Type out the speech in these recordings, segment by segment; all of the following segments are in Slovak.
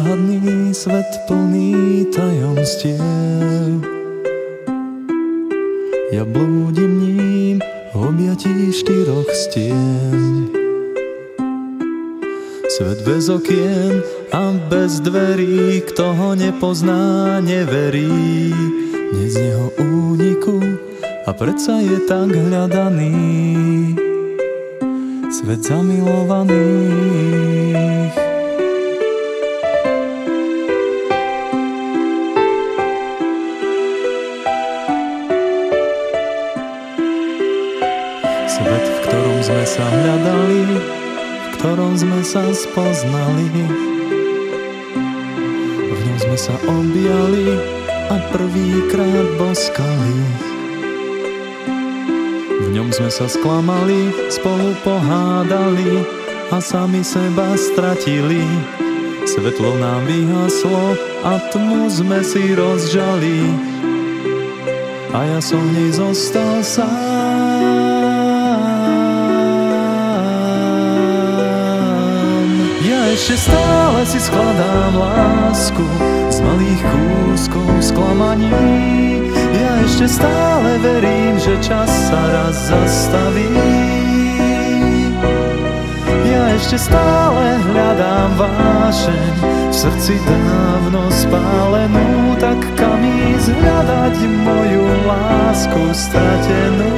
Záhadný svet plný tajomstiev, ja blúdim ním v objatí štyroch stien. Svet bez okien a bez dverí, kto ho nepozná, neverí. Nie z neho úniku a predsa je tak hľadaný. Svet zamilovaných. Svet, v ktorom sme sa hľadali, v ktorom sme sa spoznali, v ňom sme sa objali a prvýkrát boskali. V ňom sme sa sklamali, spolu pohádali a sami seba stratili. Svetlo nám vyhaslo a tmu sme si rozžali a ja som v nej zostal sám. Ja ešte stále si skladám lásku z malých kúskov sklamaní. Ja ešte stále verím, že čas sa raz zastaví. Ja ešte stále hľadám vášeň v srdci dávno spálenú. Tak kam ísť hľadať moju lásku stratenú?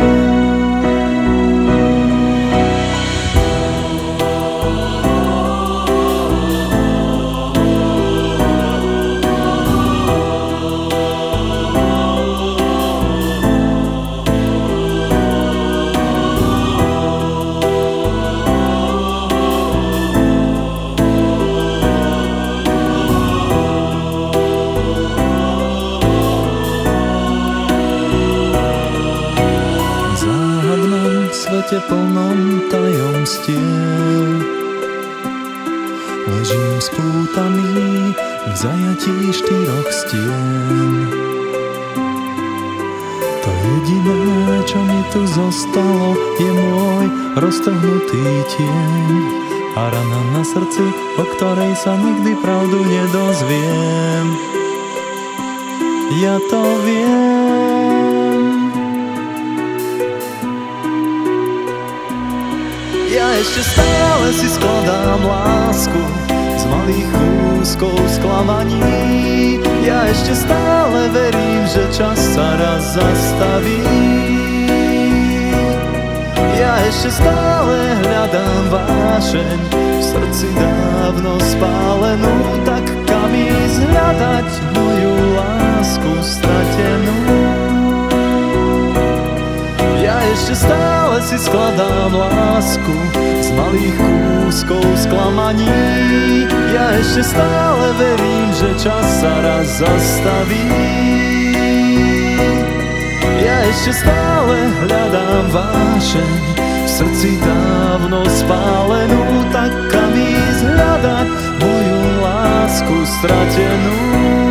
Svete plnom tajomstiev ležím spútaný v zajatí štyroch stien. To jediné, čo mi tu zostalo, je môj roztrhnutý tieň a rana na srdci, o ktorej sa nikdy pravdu nedozviem. Ja to viem. Ja ešte stále si skladám lásku z malých kúskov sklamaní. Ja ešte stále verím, že čas sa raz zastaví. Ja ešte stále hľadám vášeň v srdci dávno spálenú. Tak kam ísť hľadať moju lásku stratenú? Ja ešte stále si skladám lásku z malých kúskov sklamaní. Ja ešte stále verím, že čas sa raz zastaví. Ja ešte stále hľadám vášeň v srdci dávno spálenú. Tak kam ísť hľadať moju lásku stratenú?